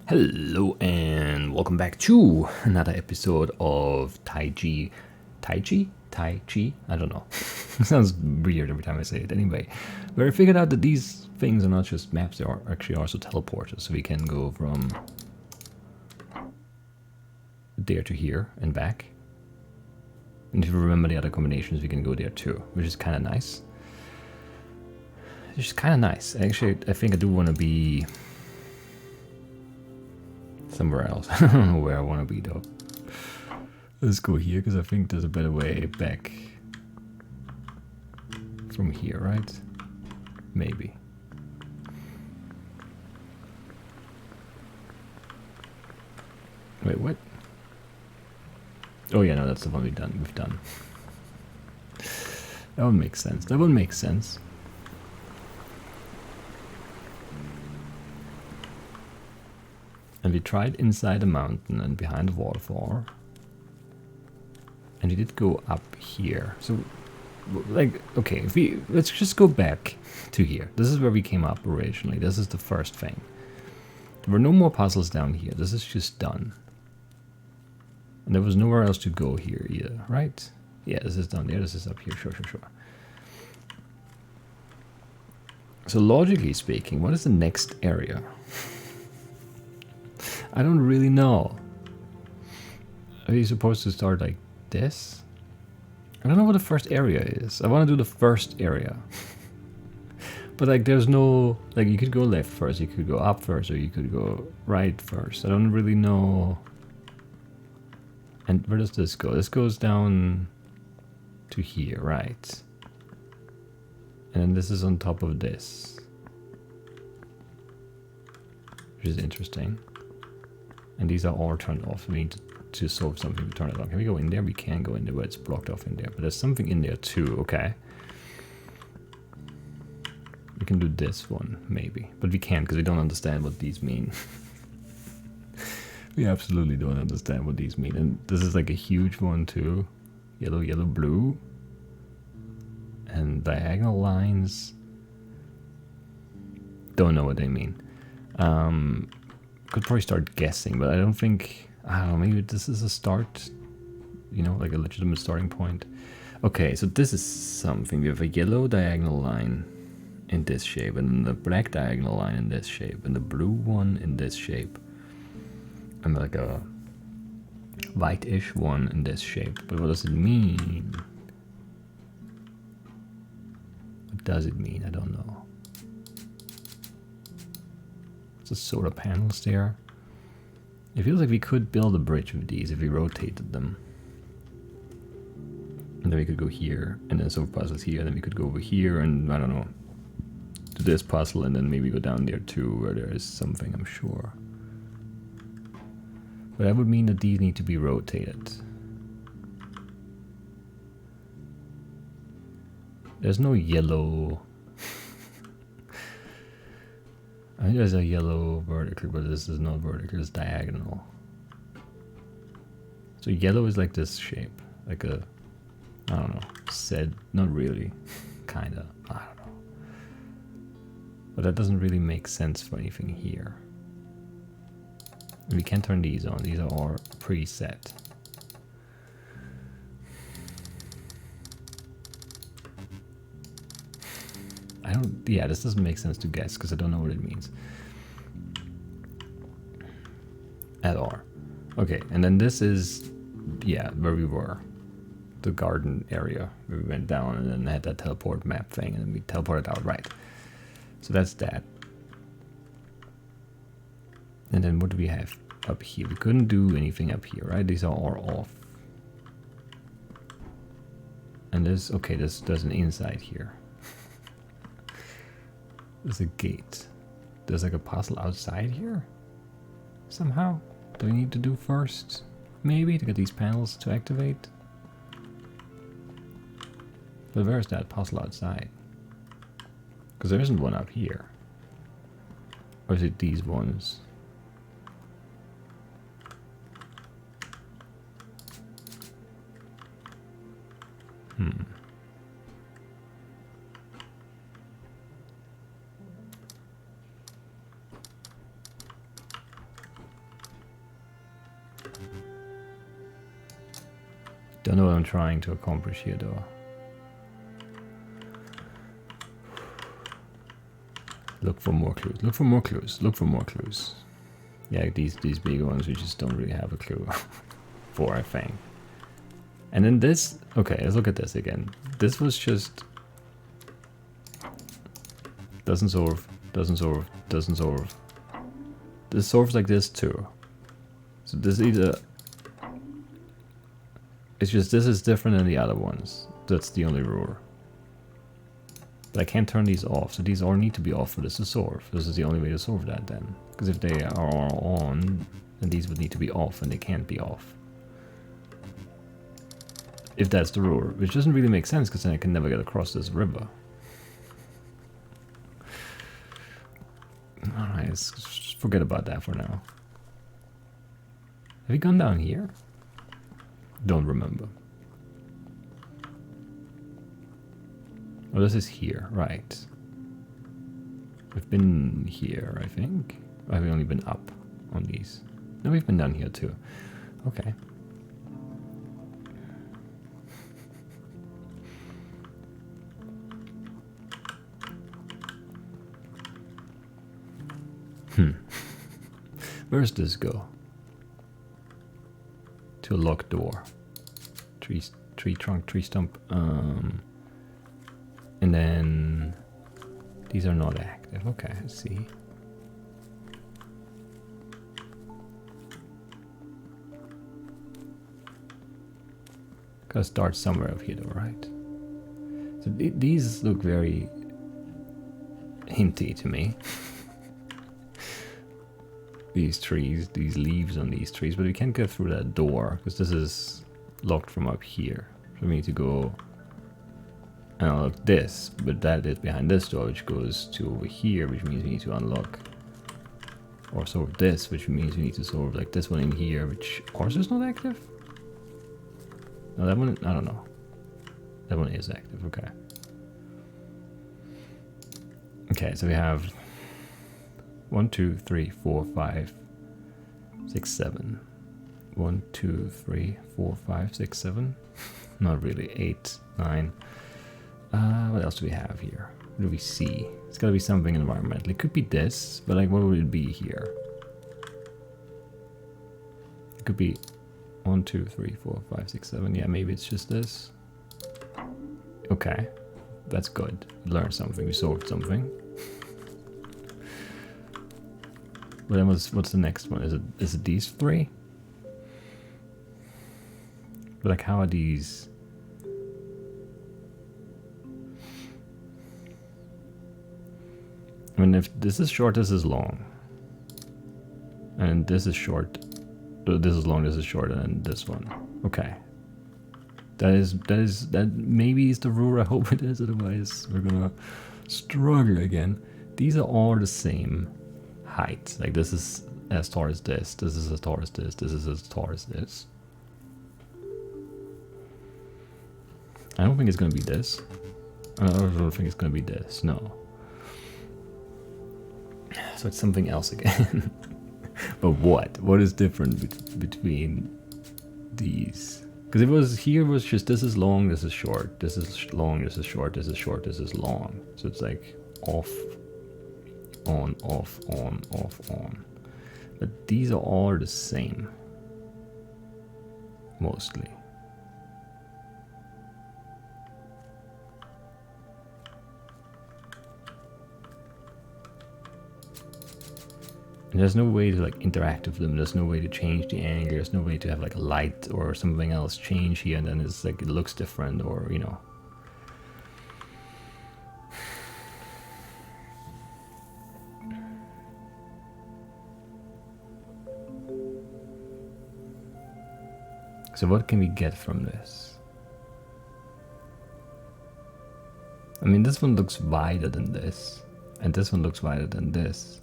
Hello and welcome back to another episode of Taiji. Taiji? Taiji? I don't know. It sounds weird every time I say it. Anyway, where I figured out that these things are not just maps, they are actually also teleporters. So we can go from there to here and back. And if you remember the other combinations, we can go there too, which is kind of nice. It's just kind of nice. Actually, I think I do want to be somewhere else. I don't know where I want to be though. Let's go here because I think there's a better way back from here, right? Maybe. Wait, what? Oh yeah, no, that's the one we've done. That one makes sense. That one makes sense. And we tried inside the mountain and behind the waterfall. And we did go up here. So, like, okay, let's just go back to here. This is where we came up originally. This is the first thing. There were no more puzzles down here. This is just done. And there was nowhere else to go here either, right? Yeah, this is down there. This is up here. Sure. So logically speaking, what is the next area? I don't really know. Are you supposed to start like this? I don't know what the first area is. I want to do the first area. But like there's no, like you could go left first, you could go up first, or you could go right first. I don't really know. And where does this go? This goes down to here, right? And then this is on top of this. Which is interesting. And these are all turned off. We need to solve something to turn it on. Can we go in there? We can go in there, but it's blocked off in there. But there's something in there too, okay. We can do this one, maybe. But we can't because we don't understand what these mean. We absolutely don't understand what these mean. And this is like a huge one too. Yellow, yellow, blue. And diagonal lines. Don't know what they mean. Could probably start guessing, but I don't think, I don't know, maybe this is a start, you know, like a legitimate starting point. Okay, so this is something. We have a yellow diagonal line in this shape, and the black diagonal line in this shape, and the blue one in this shape, and like a white-ish one in this shape. But what does it mean? What does it mean? I don't know. The solar panels there. It feels like we could build a bridge with these if we rotated them. And then we could go here, and then solve puzzles here, and then we could go over here, and I don't know, do this puzzle, and then maybe go down there too, where there is something, I'm sure. But that would mean that these need to be rotated. There's no yellow. I think there's a yellow vertical, but this is not vertical, it's diagonal. So yellow is like this shape, like a, I don't know, said, not really, kinda, I don't know. But that doesn't really make sense for anything here. And we can turn these on, these are all preset. Yeah, this doesn't make sense to guess because I don't know what it means at all. Okay, and then this is, yeah, where we were, the garden area where we went down and then had that teleport map thing, and then we teleported out, right? So that's that. And then what do we have up here? We couldn't do anything up here, right? These are all off. And this, okay, there's an inside here. There's a gate. There's like a puzzle outside here? Somehow? Do we need to do first? Maybe to get these panels to activate? But where's that puzzle outside? Because there isn't one up here. Or is it these ones? Don't know what I'm trying to accomplish here though. Look for more clues. Look for more clues. Look for more clues. Yeah, these big ones we just don't really have a clue for, I think. And then this, okay, let's look at this again. This was just doesn't solve, doesn't solve, doesn't solve. This solves like this too. So this either, it's just this is different than the other ones. That's the only rule. But I can't turn these off, so these all need to be off for this to solve. This is the only way to solve that then. Because if they are all on, then these would need to be off, and they can't be off. If that's the rule, which doesn't really make sense, because then I can never get across this river. Alright, let's just forget about that for now. Have we gone down here? Don't remember. Oh, this is here, right. We've been here, I think. Or have we only been up on these? No, we've been down here too. Okay. Where does this go? To a locked door. Tree trunk, tree stump. And then these are not active. Okay, I see. Gotta start somewhere up here though, right? So these look very hinty to me. These trees, these leaves on these trees, but we can't get through that door because this is locked from up here. So we need to go and unlock this, but that is behind this door, which goes to over here, which means we need to unlock or solve this, which means we need to solve like this one in here, which also is not active. No, that one, I don't know. That one is active, okay. Okay, so we have 1, 2, 3, 4, 5, 6, 7. 1, 2, 3, 4, 5, 6, 7. Not really. 8, 9. What else do we have here? What do we see? It's gotta be something environmental. It could be this, but like what would it be here? It could be 1, 2, 3, 4, 5, 6, 7. Yeah, maybe it's just this. Okay. That's good. We learned something. We solved something. But then what's the next one? Is it these three? But like how are these? I mean, if this is short, this is long. And this is short. This is long, this is short, and this one. Okay. That maybe is the rule. I hope it is, otherwise we're gonna struggle again. These are all the same height. Like this is as tall as this is as tall as this is as tall as this. I don't think it's gonna be this. I don't think it's gonna be this, no. So it's something else again. But what? What is different between these? Because if it was here, it was just this is long, this is short, this is long, this is short, this is short, this is long. So it's like off, on, off, on, off, on. But these are all the same. Mostly. And there's no way to like interact with them. There's no way to change the angle. There's no way to have like a light or something else change here, and then it's like it looks different, or you know. So what can we get from this? I mean, this one looks wider than this, and this one looks wider than this.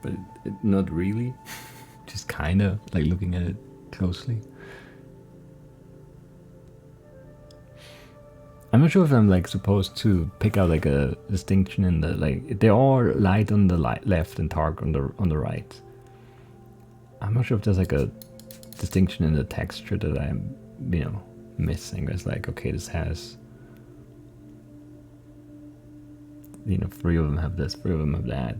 But not really, just kind of like looking at it closely. I'm not sure if I'm like supposed to pick out like a distinction in the like they are light on the left and dark on the right. I'm not sure if there's like a distinction in the texture that I'm missing. It's like, okay, this has 3 of them have this, 3 of them have that.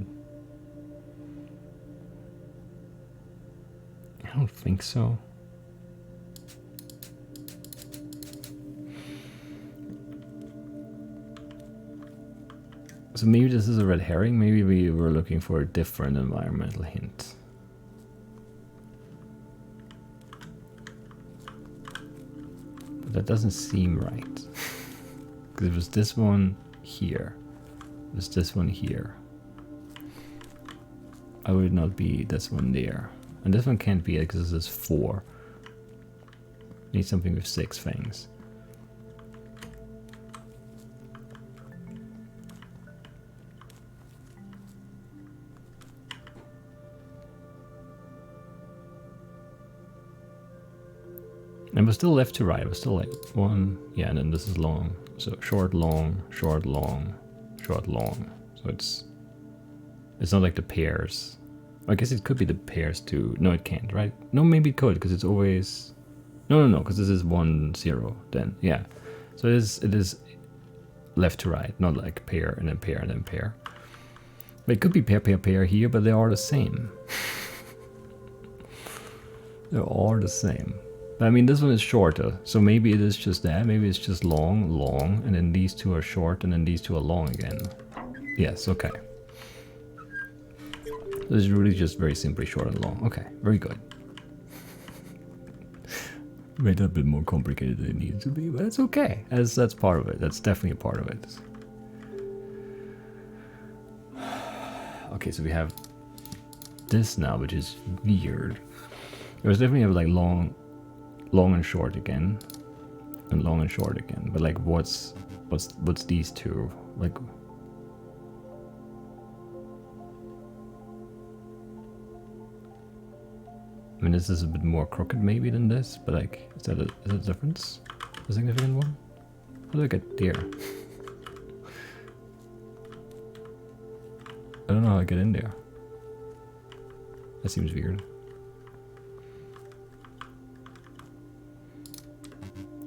I don't think so. So maybe this is a red herring. Maybe we were looking for a different environmental hint. But that doesn't seem right. Because it was this one here. It was this one here. I would not be this one there. And this one can't be it because this is 4. Need something with 6 fangs. And we're still left to right. We're still like 1, yeah, and then this is long. So short, long, short, long, short, long. So it's not like the pairs. I guess it could be the pairs too. No, it can't, right? No, maybe it could because it's always no, because this is 1, 0. Then yeah, so it is left to right, not like pair and then pair and then pair. But it could be pair, pair, pair here, but they are the same. They are the same. But I mean, this one is shorter, so maybe it is just that. Maybe it's just long, long, and then these 2 are short, and then these 2 are long again. Yes, okay. This is really just very simply short and long. Okay, very good. Made it a bit more complicated than it needs to be, but it's okay. As that's part of it. That's definitely a part of it. Okay, so we have this now, which is weird. It was definitely have like long and short again, and long and short again. But like, what's these 2 like? I mean, this is a bit more crooked maybe than this, but like, is that a difference? A significant one? How do I get there? I don't know how I get in there. That seems weird.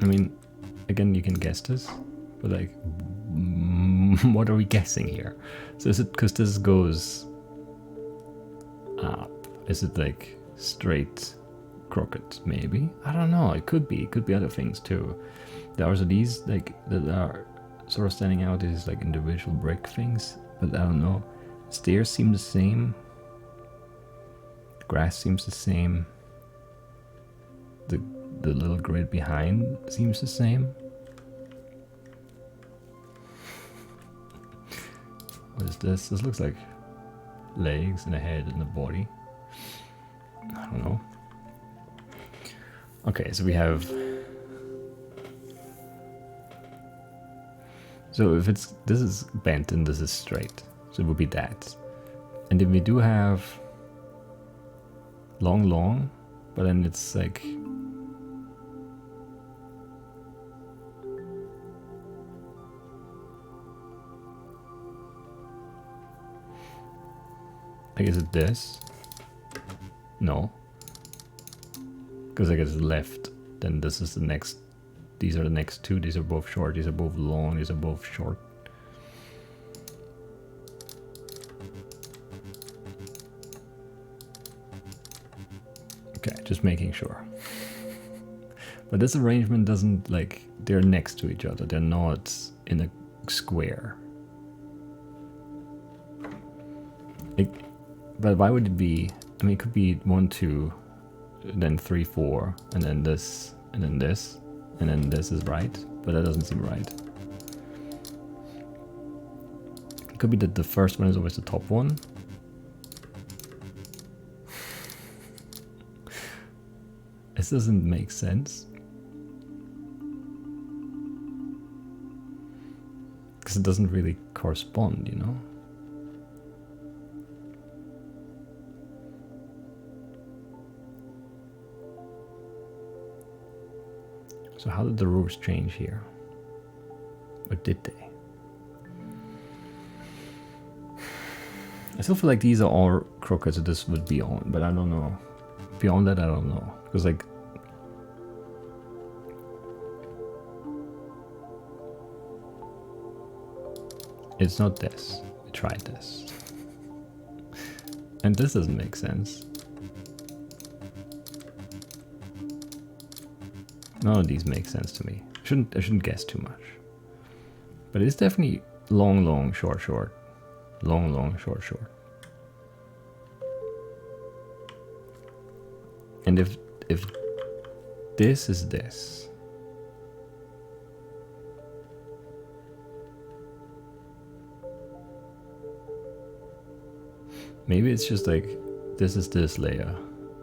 I mean, again, you can guess this, but like, what are we guessing here? So is it because this goes up? Is it like straight crooked? Maybe, I don't know. It could be other things too. There are these like that are sort of standing out as like individual brick things, but I don't know. Stairs seem the same. Grass seems the same. The little grid behind seems the same. What is this? This looks like legs and a head and a body. I don't know. Okay, so we have... So if it's... This is bent and this is straight. So it would be that. And then we do have... long, but then it's like... Like, is it this? No. Because I guess it's left. Then this is the next. These are the next 2. These are both short. These are both long. These are both short. Okay, just making sure. But this arrangement doesn't like... They're next to each other. They're not in a square. But why would it be? I mean, it could be 1, 2, then 3, 4, and then this, and then this, and then this is right. But that doesn't seem right. It could be that the first one is always the top one. This doesn't make sense. Because it doesn't really correspond, you know? So how did the roofs change here? Or did they? I still feel like these are all crooked, so this would be on, but I don't know. Beyond that, I don't know. Because, like, it's not this. We tried this. And this doesn't make sense. None of these make sense to me. I shouldn't guess too much. But it's definitely long, long, short, short. Long, long, short, short. And if this is this, maybe it's just like this is this layer,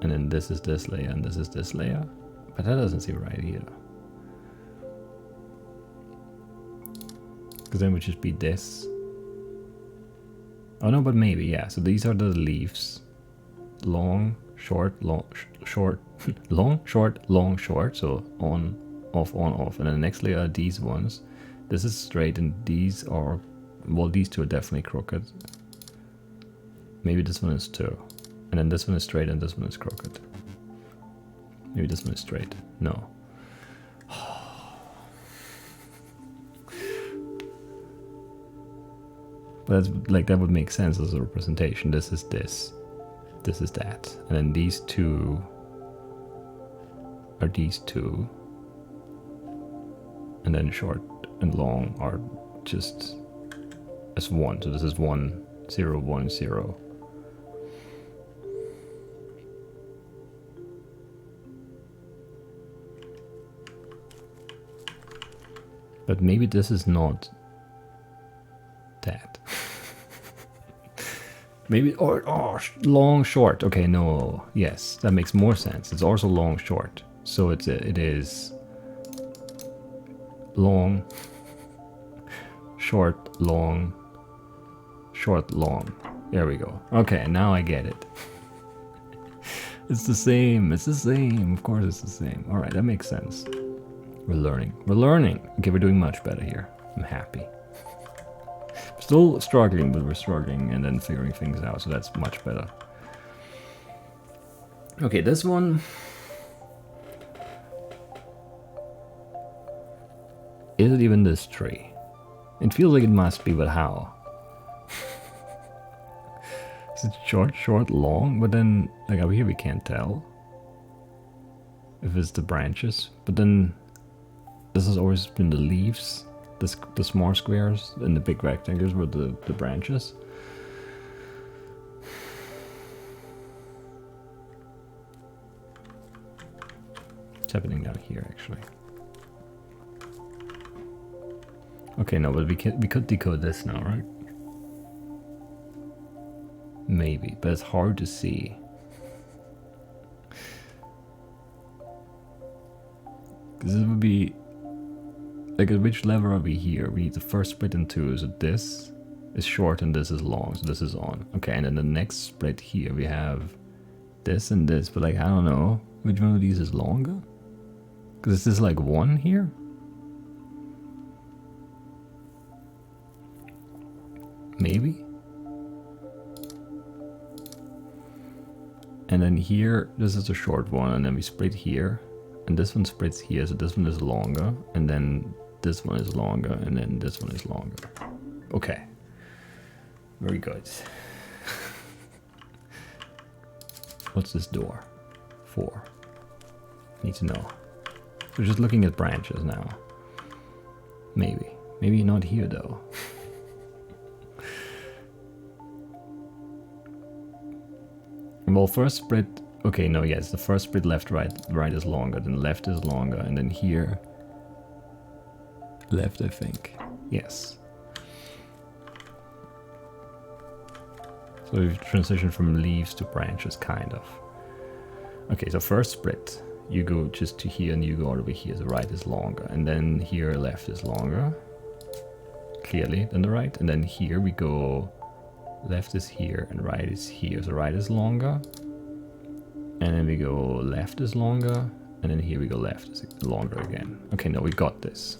and then this is this layer, and this is this layer. But that doesn't seem right either. Because then it would just be this. Oh no, but maybe, yeah. So these are the leaves. Long, short, long, short, long, short, long, short. So on, off, on, off. And then the next layer are these ones. This is straight, and these are, well, these two are definitely crooked. Maybe this one is too. And then this one is straight, and this one is crooked. Maybe this one is straight. No. But that's, like, that would make sense as a representation. This is this. This is that. And then these two are these two. And then short and long are just as one. So this is 1, 0, 1, 0. But maybe this is not that. Maybe, or long, short. Okay, no, yes, that makes more sense. It's also long, short. So it is long, short, long, short, long. There we go. Okay, now I get it. It's the same. It's the same. Of course, it's the same. All right, that makes sense. We're learning. We're learning. Okay, we're doing much better here. I'm happy. Still struggling, but we're struggling and then figuring things out, so that's much better. Okay, this one. Is it even this tree? It feels like it must be, but how? Is it short, short, long? But then, like, over here we can't tell if it's the branches. But then this has always been the leaves. The small squares and the big rectangles were the branches. What's happening down here, actually? Okay, no, but we could decode this now, right? Maybe, but it's hard to see. Because it would be... Like, at which level are we here? We need the first split in two, so this is short and this is long, so this is on. Okay, and then the next split here, we have this and this, but like, I don't know, which one of these is longer? Because is this like 1 here? Maybe? And then here, this is a short one, and then we split here, and this one splits here, so this one is longer, and then this one is longer, and then this one is longer. Okay. Very good. What's this door? 4. Need to know. We're just looking at branches now. Maybe. Maybe not here, though. Well, first split... Okay, no, yes, the first split left, right is longer, then left is longer, and then here... Left, I think. Yes. So we've transitioned from leaves to branches, kind of. Okay, so first split. You go just to here and you go all the way here. The right is longer. And then here, left is longer. Clearly, than the right. And then here we go... Left is here and right is here. So right is longer. And then we go left is longer. And then here we go left is longer again. Okay, no, we got this.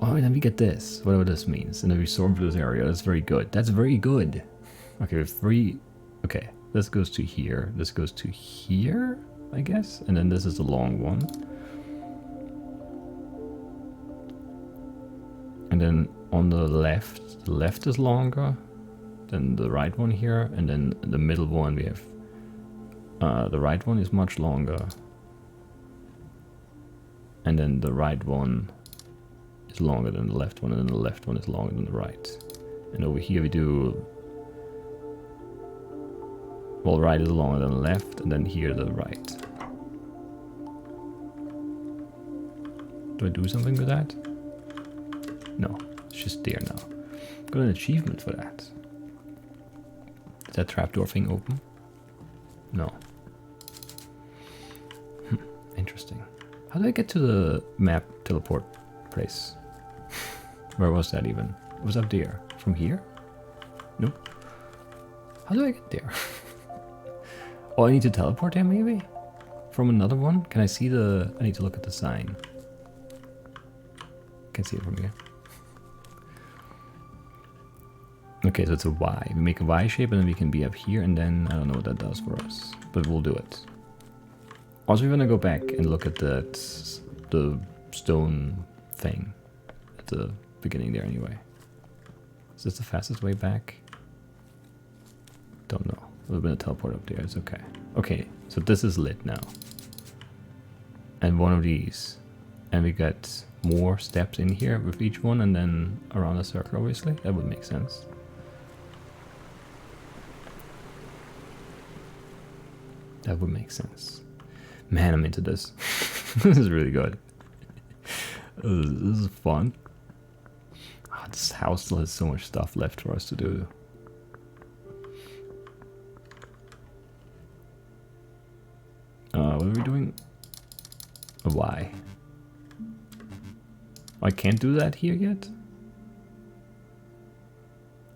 Oh, and then we get this, whatever this means. And then we storm through this area. That's very good. That's very good. Okay, we have 3. Okay, this goes to here. This goes to here, I guess. And then this is the long one. And then on the left is longer than the right one here. And then the middle one we have, the right one is much longer. And then the right one is longer than the left one, and then the left one is longer than the right. And over here we do, well, right is longer than the left, and then here the right. Do I do something with that? No, it's just there now. Got an achievement for that. Is that trapdoor thing open? No. Interesting. How do I get to the map teleport place? Where was that even? It was up there. From here? Nope. How do I get there? Oh, I need to teleport there maybe? From another one? Can I see the... I need to look at the sign. Can see it from here. Okay, so it's a Y. We make a Y shape and then we can be up here, and then I don't know what that does for us. But we'll do it. Also, we're gonna go back and look at the stone thing at the beginning there anyway. Is this the fastest way back? Don't know. There would have been a teleport up there. It's okay. Okay, so this is lit now. And one of these. And we got more steps in here with each one, and then around a circle, obviously. That would make sense. That would make sense. Man, I'm into this. This is really good. This is fun. Oh, this house still has so much stuff left for us to do. What are we doing? Why? I can't do that here yet?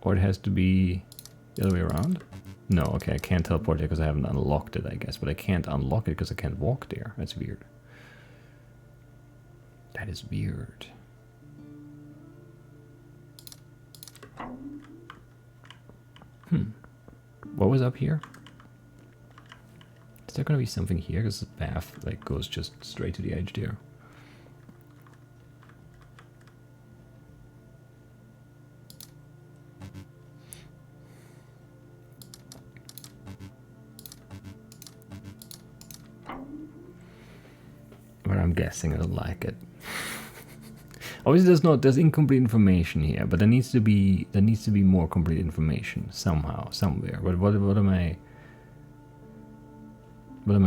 Or it has to be the other way around? No, okay, I can't teleport there because I haven't unlocked it, I guess. But I can't unlock it because I can't walk there. That's weird. That is weird. What was up here? Is there going to be something here? Because the path like goes just straight to the edge there. But I'm guessing I don't like it. Obviously there's incomplete information here, but there needs to be more complete information somehow, somewhere. But what am I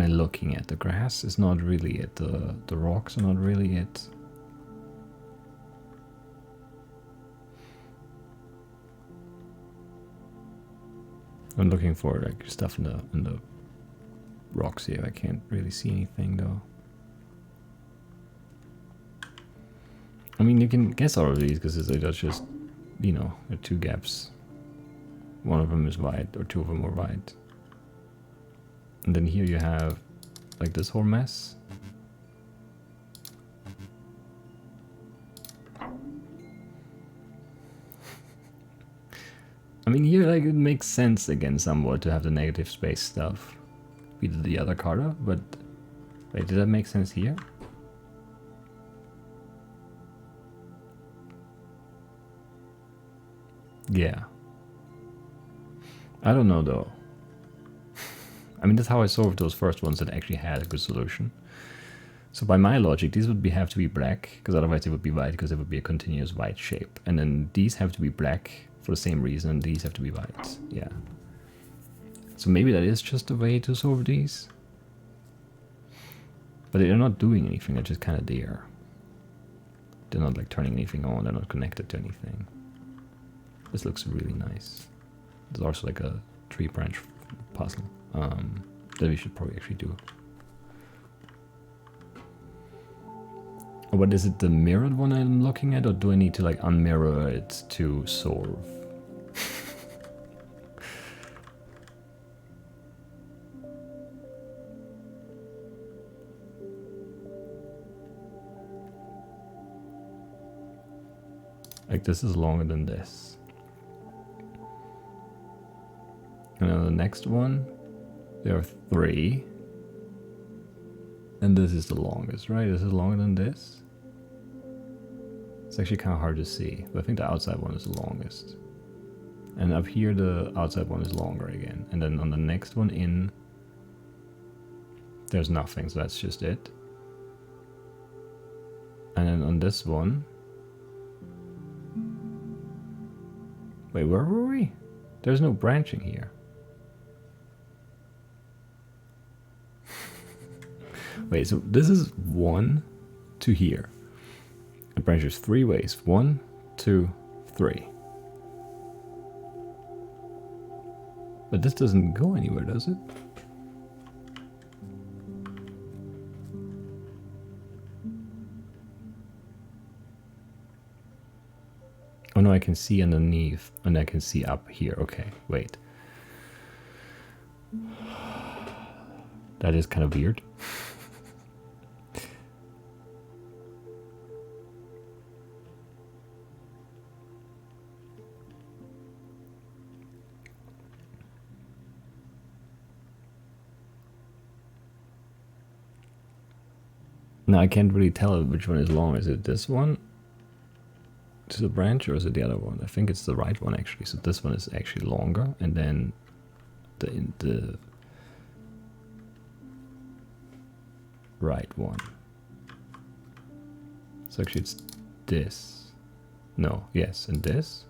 looking at? The grass is not really it. The rocks are not really it. I'm looking for like stuff in the rocks here. I can't really see anything though. I mean, you can guess all of these because it's just, you know, there are 2 gaps. One of them is wide, or 2 of them are wide. And then here you have like this whole mess. I mean, here like it makes sense again somewhat to have the negative space stuff with the other Carta, but wait, did that make sense here? Yeah. I don't know though. I mean, that's how I solved those first ones that actually had a good solution. So by my logic, these would have to be black, because otherwise they would be white, because it would be a continuous white shape. And then these have to be black for the same reason, and these have to be white. Yeah. So maybe that is just a way to solve these. But they're not doing anything, they're just kind of there. They're not like turning anything on, they're not connected to anything. This looks really nice. There's also like a 3-branch puzzle that we should probably actually do. What is it, the mirrored one I'm looking at, or do I need to like unmirror it to solve? Like this is longer than this. And on the next one, there are 3. And this is the longest, right? This is longer than this. It's actually kind of hard to see, but I think the outside one is the longest. And up here, the outside one is longer again. And then on the next one in, there's nothing, so that's just it. And then on this one, wait, where were we? There's no branching here. Wait, so this is 1 to here. It branches 3 ways. 1, 2, 3. But this doesn't go anywhere, does it? Oh no, I can see underneath, and I can see up here. Okay, wait. That is kind of weird. Now I can't really tell which one is long. Is it this one to the branch, or is it the other one? I think it's the right one actually. So this one is actually longer, and then the right one. So actually it's this. No, yes, and this.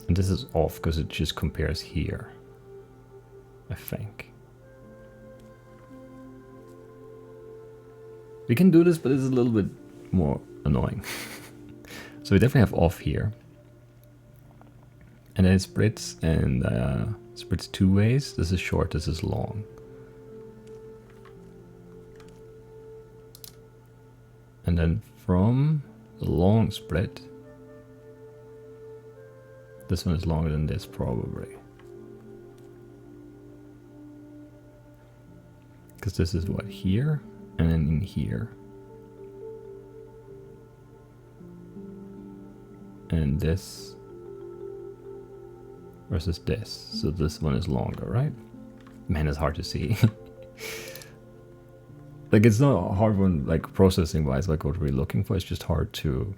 And this is off because it just compares here, I think. We can do this, but it's a little bit more annoying. So we definitely have off here. And then it splits, and splits 2 ways. This is short, this is long. And then from the long split, this one is longer than this probably. Because this is what, here? And then in here. And this versus this. So this one is longer, right? Man, it's hard to see. Like, it's not a hard one, like, processing wise, like what we're looking for. It's just hard to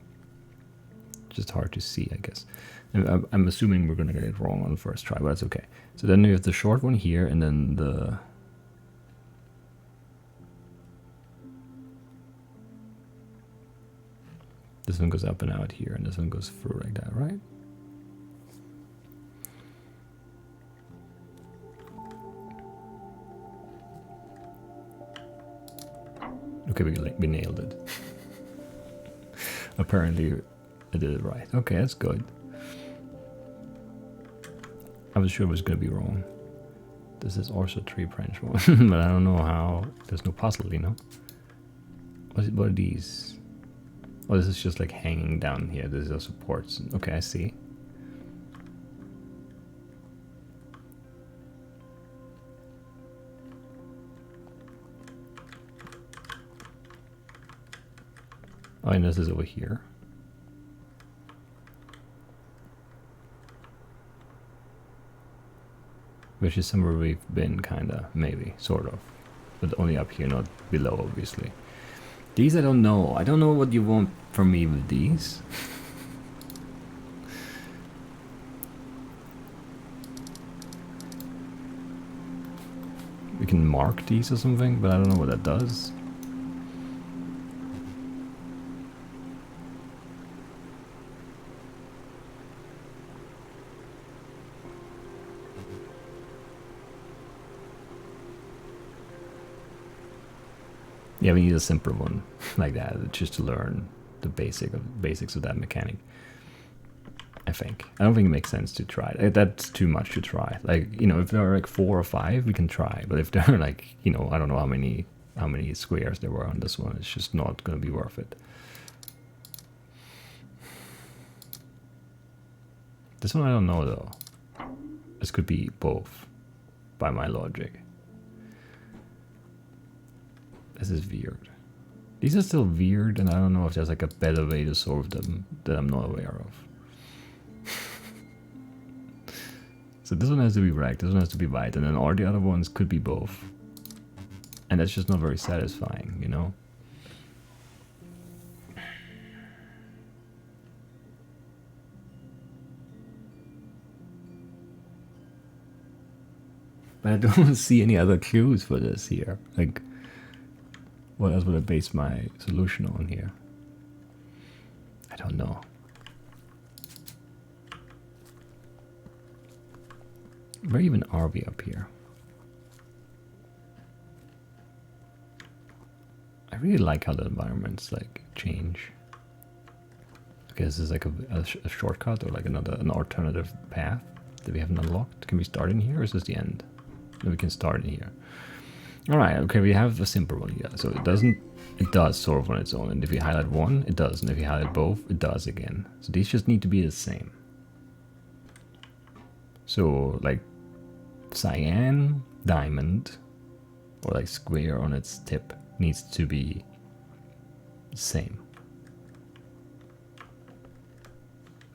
see, I guess. And I'm assuming we're gonna get it wrong on the first try, but that's okay. So then we have the short one here, and then this one goes up and out here, and this one goes through like that, right? Okay, we nailed it. Apparently, I did it right. Okay, that's good. I was sure it was going to be wrong. This is also 3 branch one, but I don't know how. There's no puzzle, you know? What are these? Oh, this is just like hanging down here. These are supports. Okay, I see. Oh, and this is over here. Which is somewhere we've been, kinda, maybe, sort of. But only up here, not below, obviously. These I don't know. I don't know what you want from me with these. We can mark these or something, but I don't know what that does. Yeah, we need a simpler one like that, just to learn the basics of that mechanic. I think. I don't think it makes sense to try. That's too much to try. Like, you know, if there are like 4 or 5, we can try. But if there are like, you know, I don't know how many squares there were on this one, it's just not going to be worth it. This one I don't know though. This could be both, by my logic. This is weird. These are still weird, and I don't know if there's like a better way to solve them that I'm not aware of. So this one has to be right, this one has to be right, and then all the other ones could be both. And that's just not very satisfying, you know? But I don't see any other clues for this here. Like, what else would I base my solution on here? I don't know. Where even are we up here? I really like how the environments like change. Okay, this is like a shortcut or like an alternative path that we haven't unlocked. Can we start in here or is this the end? No, we can start in here. Alright, okay, we have a simple one here. So it does solve on its own. And if you highlight one, it does. And if you highlight both, it does again. So these just need to be the same. So like cyan, diamond, or like square on its tip needs to be the same.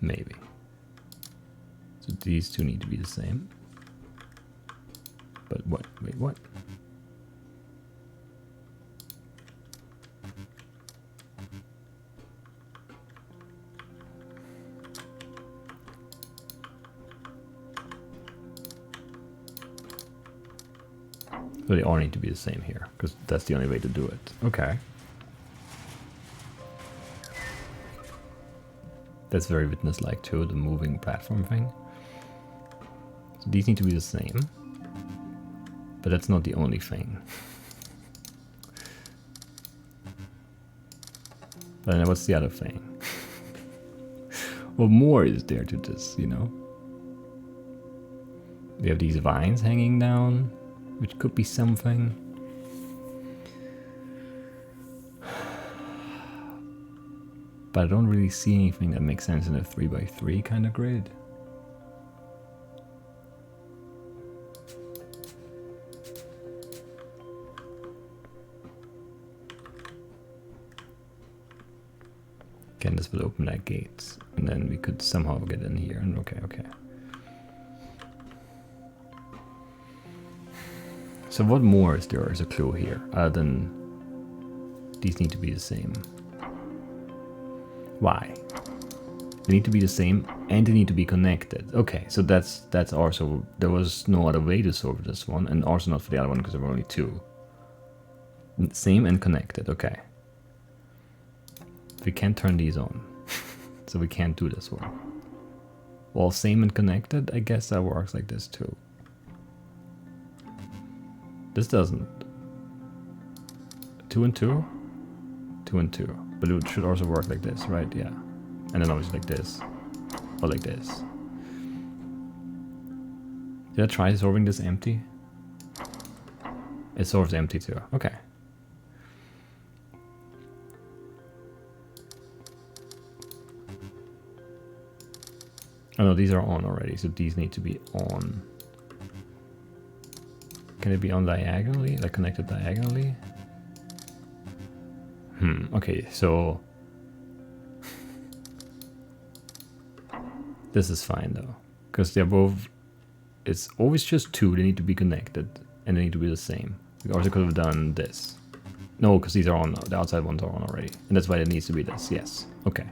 Maybe. So these two need to be the same. But what? Wait, what? So they all need to be the same here, because that's the only way to do it. Okay. That's very witness-like too, the moving platform thing. So these need to be the same. But that's not the only thing. But then what's the other thing? What more is there to this, you know? We have these vines hanging down, which could be something. But I don't really see anything that makes sense in a 3x3 kind of grid. Again, this will open that gate, and then we could somehow get in here, and okay. So what more is there as a clue here, other than these need to be the same? Why? They need to be the same, and they need to be connected. Okay, so that's also, there was no other way to solve this one, and also not for the other one, because there were only two. Same and connected, okay. We can't turn these on, so we can't do this one. Well, same and connected, I guess that works like this too. This doesn't. 2 and 2? 2 and 2. But it should also work like this, right? Yeah. And then obviously like this. Or like this. Did I try solving this empty? It solves empty too. Okay. Oh no, these are on already, so these need to be on. Can it be on diagonally? Like connected diagonally? Okay, so this is fine though, because they're both, it's always just two, they need to be connected, and they need to be the same. We also could have done this. No, because these are on, the outside ones are on already, and that's why it needs to be this, yes, okay.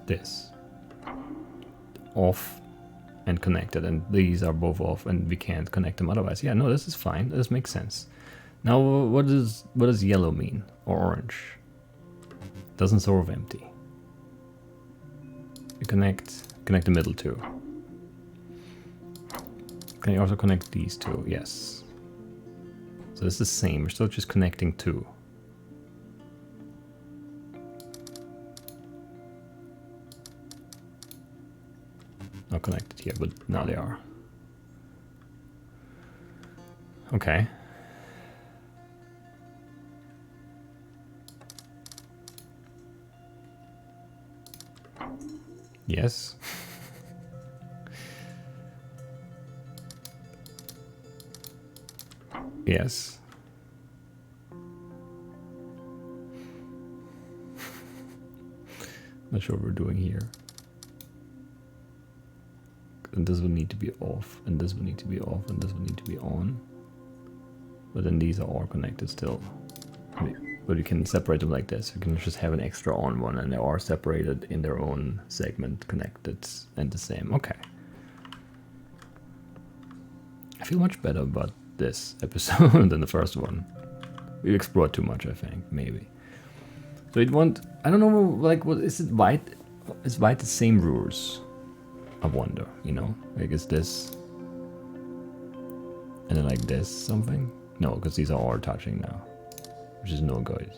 This. Off and connected, and these are both off, and we can't connect them otherwise. Yeah, no, this is fine. This makes sense. Now, what does yellow mean, or orange? Doesn't solve empty. You connect the middle too. Can you also connect these two? Yes. So it's the same. We're still just connecting two. Not connected here, but now they are. Okay. Yes. Yes. Not sure what we're doing here. And this would need to be off, and this would need to be off, and this would need to be on. But then these are all connected still. But you can separate them like this. You can just have an extra on one, and they are separated in their own segment, connected and the same. Okay. I feel much better about this episode than the first one. We explored too much, I think, maybe. So it want, I don't know, like, what is it? White? Is white the same rules? I wonder, you know, like, is this and then like this something? No, because these are all touching now, which is no good.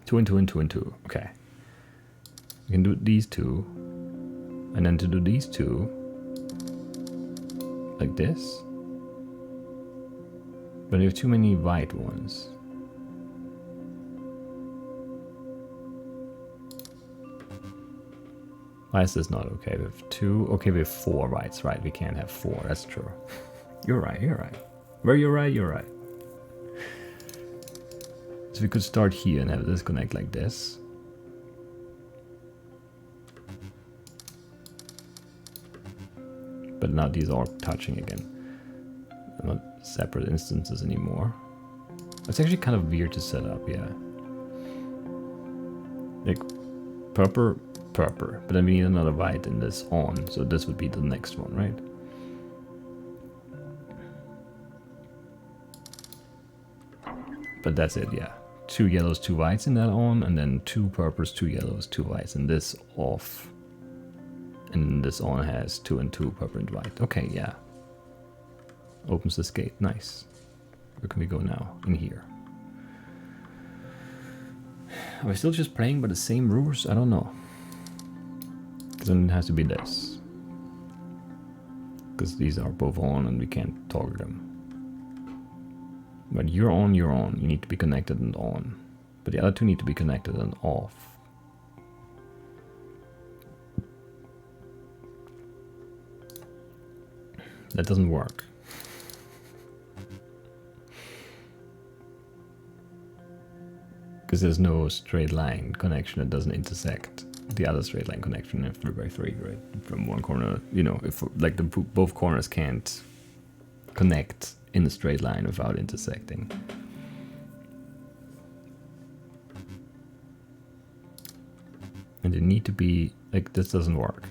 Two and two and two and two. Okay. We can do these two, and then to do these two, like this. But we have too many white ones. Why is this not okay? We have two. Okay, we have four whites, right? We can't have four. That's true. You're right. You're right. Where you're right, you're right. So we could start here and have this connect like this. But now these are touching again. They're not separate instances anymore. It's actually kind of weird to set up, yeah. Like purple, purple. But then we need another white in this on, so this would be the next one, right? But that's it, yeah. Two yellows, two whites in that on, and then two purples, two yellows, two whites, and this off. And this on has two and two, purple and white. Okay, yeah. Opens this gate. Nice. Where can we go now? In here. Are we still just playing by the same rules? I don't know. Because then it has to be this. Because these are both on and we can't toggle them. But you're on, you're on. You need to be connected and on. But the other two need to be connected and off. That doesn't work. Because there's no straight line connection that doesn't intersect the other straight line connection in 3x3, right? From one corner, you know, if like both corners can't connect in a straight line without intersecting. And they need to be, like, this doesn't work.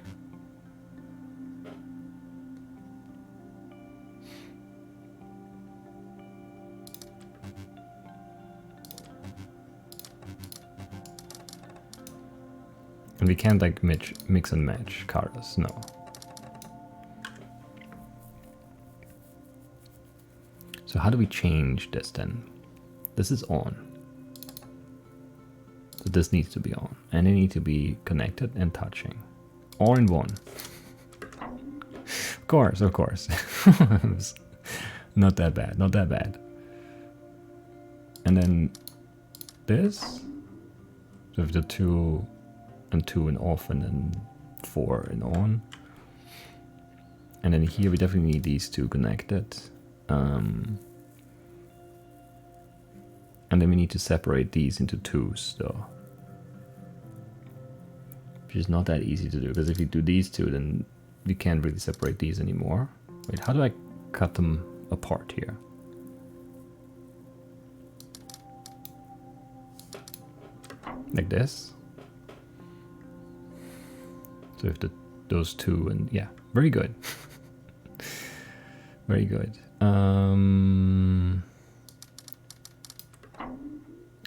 And we can't like mix and match colors, no. So how do we change this then? This is on. So this needs to be on. And they need to be connected and touching. All in one. Of course, of course. Not that bad, not that bad. And then this. So if the two and two and off, and then four and on. And then here we definitely need these two connected. And then we need to separate these into twos though. Which is not that easy to do, because if you do these two, then we can't really separate these anymore. Wait, how do I cut them apart here? Like this? So if those two, and yeah, very good. Very good.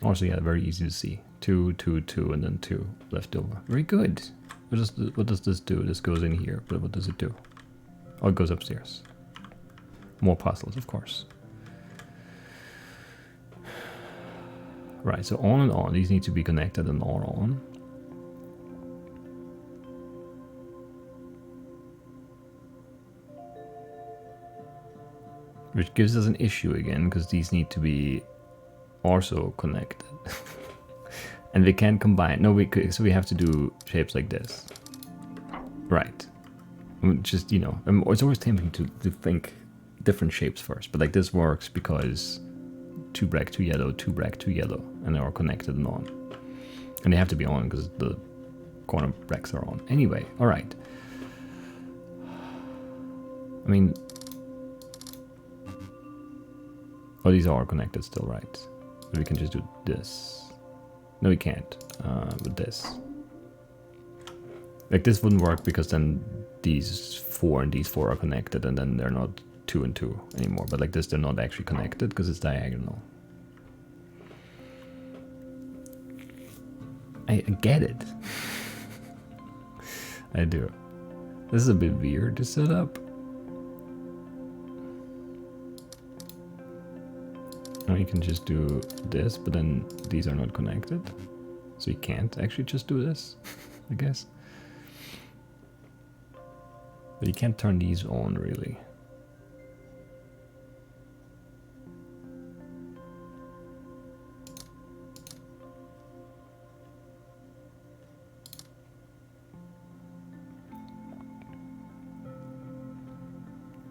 Also, yeah, very easy to see. 2, 2, 2, and then 2 left over. Very good. What does this do? This goes in here, but what does it do? Oh, it goes upstairs. More puzzles, of course. Right, so on and on. These need to be connected and all on. Which gives us an issue again, because these need to be also connected. And we can't combine. No, so we have to do shapes like this. Right. Just, you know, it's always tempting to think different shapes first. But like this works because 2 black, 2 yellow, 2 black, 2 yellow. And they're all connected and on. And they have to be on because the corner blacks are on. Anyway, alright. I mean... Oh, these are connected still, right? So we can just do this. No, we can't. With this. Like, this wouldn't work because then these 4 and these 4 are connected and then they're not 2 and 2 anymore. But like this, they're not actually connected because it's diagonal. I get it. I do. This is a bit weird to set up. Now you can just do this, but then these are not connected. So you can't actually just do this, I guess. But you can't turn these on, really.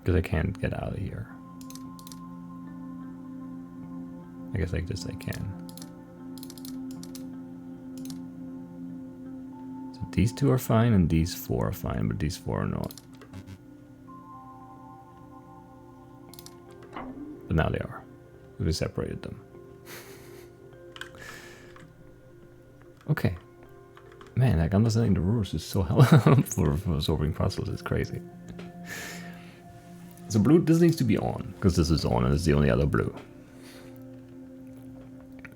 Because I can't get out of here. I guess like this I can. So these 2 are fine and these 4 are fine, but these 4 are not. But now they are. We separated them. Okay. Man, like understanding the rules is so helpful for solving puzzles. It's crazy. So blue, this needs to be on, because this is on and it's the only other blue.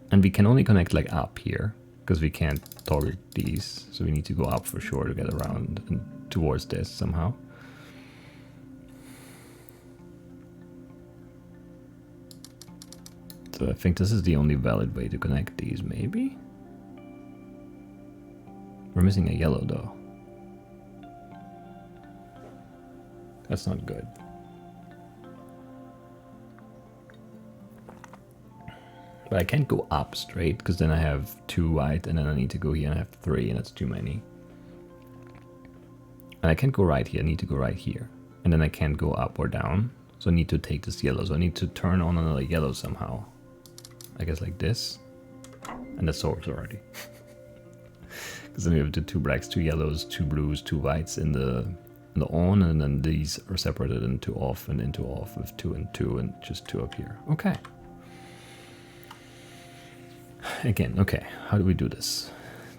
And we can only connect like up here, because we can't target these. So we need to go up for sure to get around and towards this somehow. So I think this is the only valid way to connect these, maybe? We're missing a yellow though. That's not good. But I can't go up straight, because then I have 2 white, and then I need to go here and I have 3, and that's too many. And I can't go right here, I need to go right here. And then I can't go up or down, so I need to take this yellow. So I need to turn on another yellow somehow. I guess like this. And that solves already. Because then we have the 2 blacks, 2 yellows, 2 blues, 2 whites in the on, and then these are separated into off and into off with 2 and 2 and just 2 up here. Okay. Again, okay, how do we do this?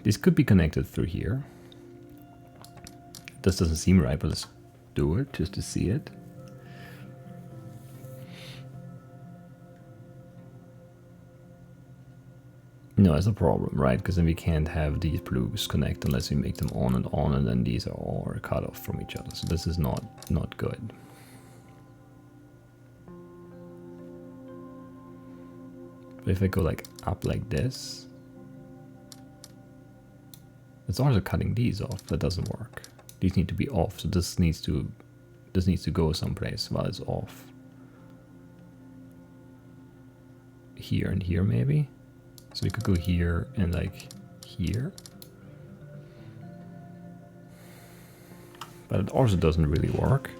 These could be connected through here. This doesn't seem right, but let's do it just to see it. No, it's a problem, right? Because then we can't have these blues connect unless we make them on, and then these are all cut off from each other. So this is not good. But if I go like up like this, it's also cutting these off. That doesn't work. These need to be off. So this needs to go someplace while it's off. Here and here maybe. So we could go here and like here. But it also doesn't really work.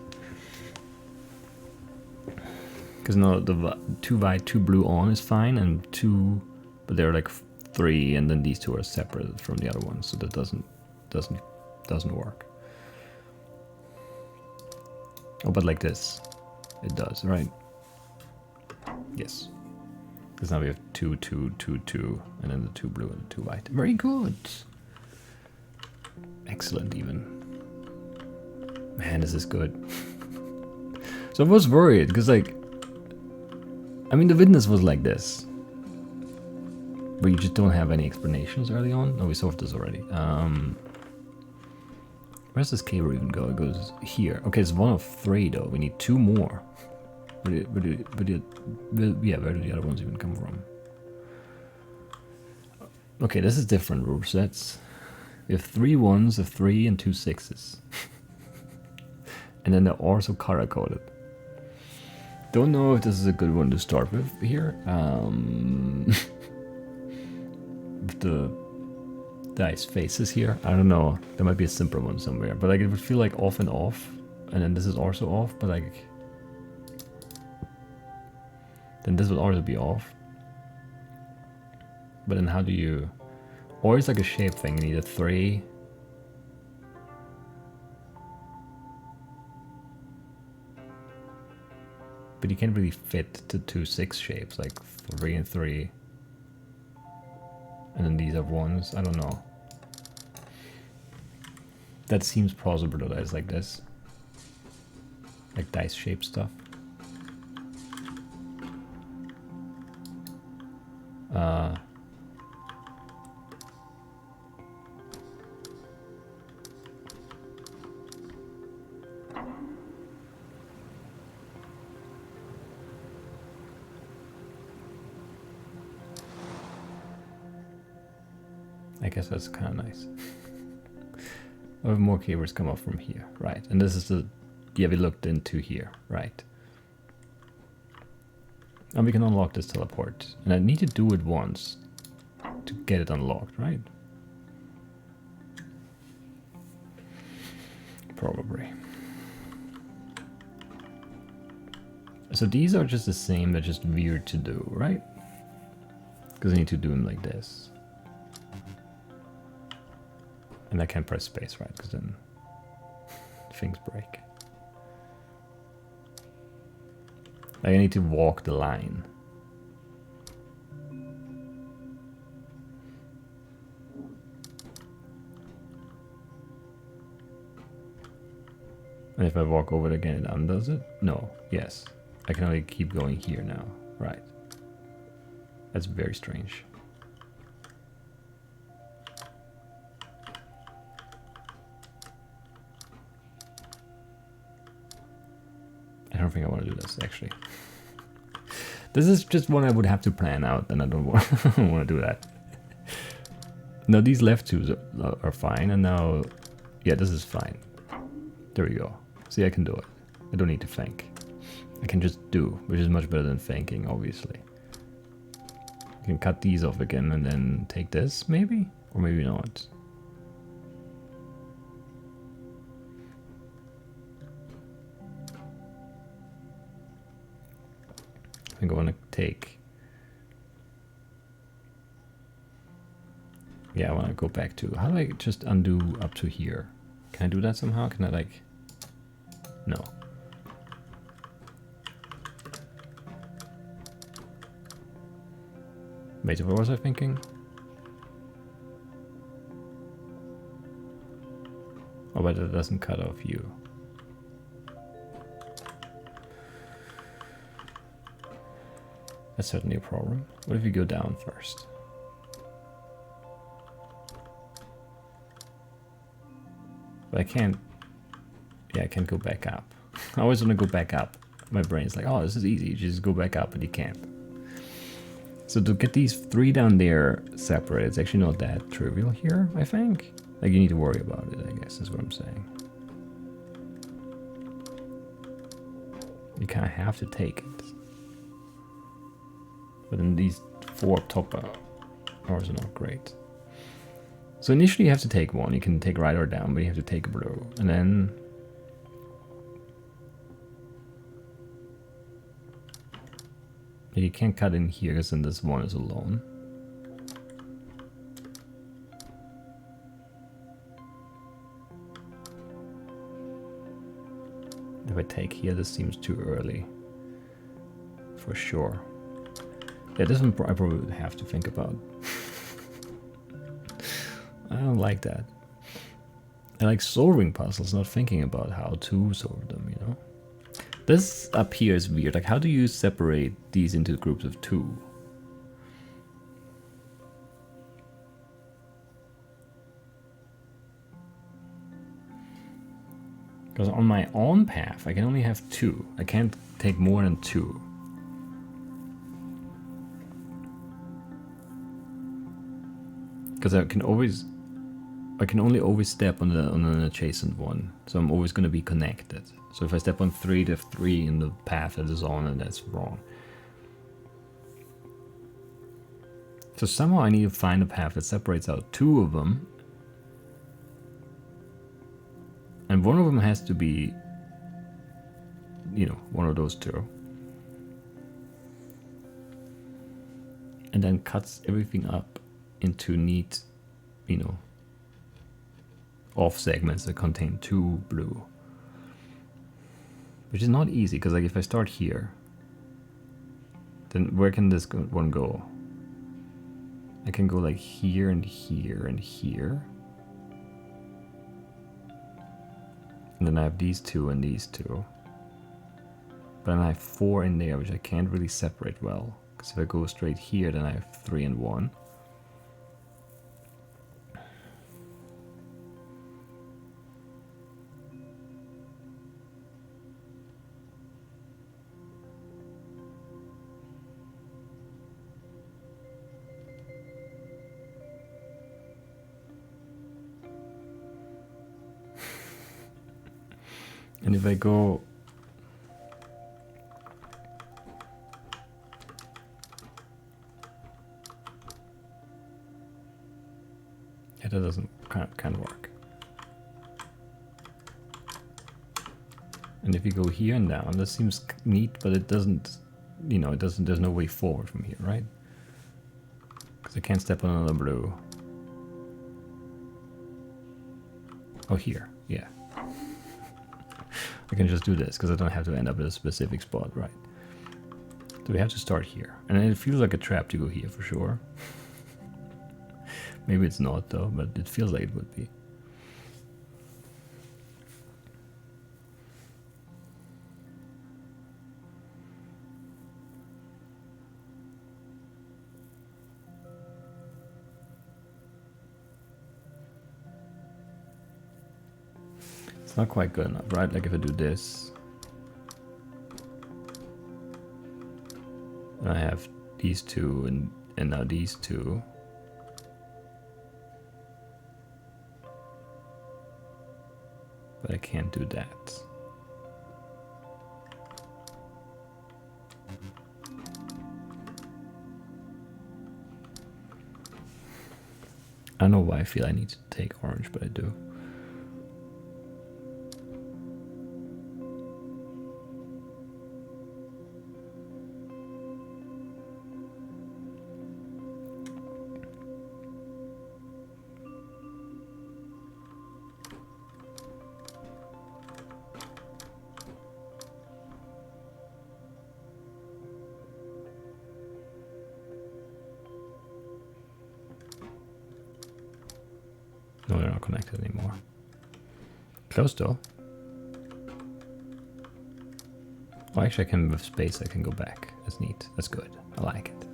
Because no, the 2 white, 2 blue on is fine, and 2, but they're like 3, and then these 2 are separated from the other ones, so that doesn't work. Oh, but like this, it does, right? Yes. Because now we have 2, 2, 2, 2, and then the 2 blue and the 2 white. Very good. Excellent, even. Man, this is good. So I was worried, because like, I mean, the witness was like this, where you just don't have any explanations early on. No, we solved this already. Where's this cable even go? It goes here. Okay, it's 1 of 3 though. We need 2 more. Where do the other ones even come from? Okay, this is different rule sets. We have 3 1s, a 3, and 2 6s. And then they're also color coded. Don't know if this is a good one to start with here. With the dice faces here, I don't know. There might be a simpler one somewhere, but like it would feel like off and off, and then this is also off, but like then this would also be off. But then how do you? Or it's like a shape thing. You need a 3. But you can't really fit to 2 6 shapes, like 3 and 3. And then these are 1s. I don't know. That seems plausible though, that it's like this. Like dice shape stuff. I guess that's kind of nice. I have more cables come up from here, right? And this is the, yeah, we looked into here, right? And we can unlock this teleport, and I need to do it once to get it unlocked, right? Probably. So these are just the same, they're just weird to do, right? Because I need to do them like this. And I can't press space, right? Because then things break. Like I need to walk the line. And if I walk over it again, it undoes it? No. Yes. I can only keep going here now. Right. That's very strange. I don't think I want to do this, actually. This is just one I would have to plan out, and I don't want, to do that. Now these left twos are fine, and now, yeah, this is fine. There we go. See, I can do it. I don't need to think. I can just do, which is much better than thinking, obviously. I can cut these off again and then take this, maybe? Or maybe not. I think I want to take... Yeah, I want to go back to... How do I just undo up to here? Can I do that somehow? Can I like... No. Wait, what was I thinking? Oh, but it doesn't cut off you. That's certainly a problem. What if you go down first? But I can't... Yeah, I can't go back up. I always want to go back up. My brain's like, oh, this is easy. You just go back up, and you can't. So to get these 3 down there separate, it's actually not that trivial here, I think. Like, you need to worry about it, I guess, is what I'm saying. You kind of have to take it. But then these 4 up top are also not great. So initially you have to take one. You can take right or down, but you have to take blue. And then... You can't cut in here because then this one is alone. If I take here, this seems too early. For sure. Yeah, this one I probably would have to think about. I don't like that. I like solving puzzles, not thinking about how to solve them, you know? This up here is weird. Like, how do you separate these into groups of 2? Because on my own path, I can only have 2. I can't take more than 2. Because I can only always step on an adjacent one. So I'm always going to be connected. So if I step on 3, there's 3 in the path that is on, and that's wrong. So somehow I need to find a path that separates out 2 of them. And one of them has to be, you know, one of those 2. And then cuts everything up into neat, you know, off segments that contain 2 blue. Which is not easy, because like if I start here, then where can this one go? I can go like here and here and here. And then I have these 2 and these 2. But then I have 4 in there, which I can't really separate well. Because if I go straight here, then I have 3 and 1. And if I go yeah, that doesn't kind of work. And if you go here and down, that seems neat, but it doesn't, you know, it doesn't, there's no way forward from here, right? Because I can't step on another blue. Oh, here, yeah. I can just do this because I don't have to end up at a specific spot, right? So we have to start here. And it feels like a trap to go here for sure. Maybe it's not though, but it feels like it would be. It's not quite good enough, right? Like if I do this, and I have these 2 and now these 2. But I can't do that. I don't know why I feel I need to take orange, but I do. No, they're not connected anymore. Close though. Oh, actually I can, with space, I can go back. That's neat. That's good. I like it.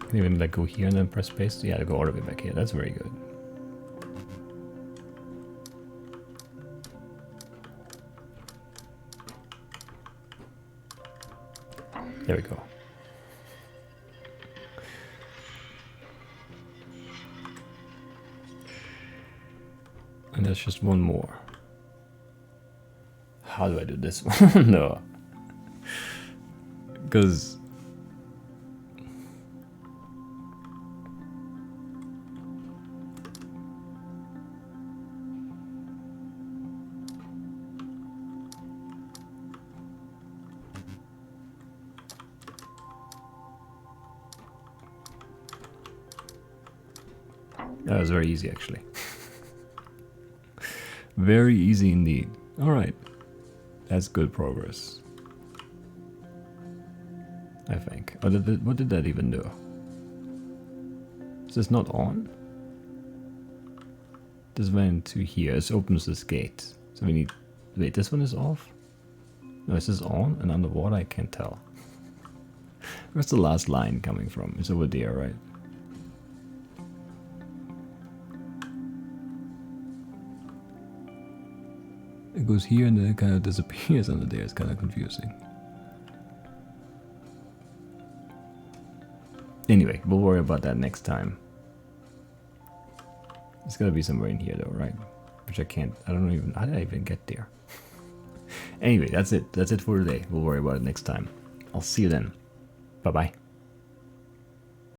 Can even like go here and then press space? Yeah, to go all the way back here. That's very good. There we go. And there's just one more. How do I do this one? No. Because that was very easy actually. Very easy indeed. Alright. That's good progress. I think. Oh, what did that even do? Is this not on? This went to here. This opens this gate. So we need... Wait, this one is off? No, this is on and underwater I can't tell. Where's the last line coming from? It's over there, right? It goes here and then it kind of disappears under there. It's kind of confusing. Anyway, we'll worry about that next time. There's gotta be somewhere in here though, right? which I can't. I don't even. How did I even get there? Anyway, that's it. That's it for today. We'll worry about it next time. I'll see you then. Bye bye.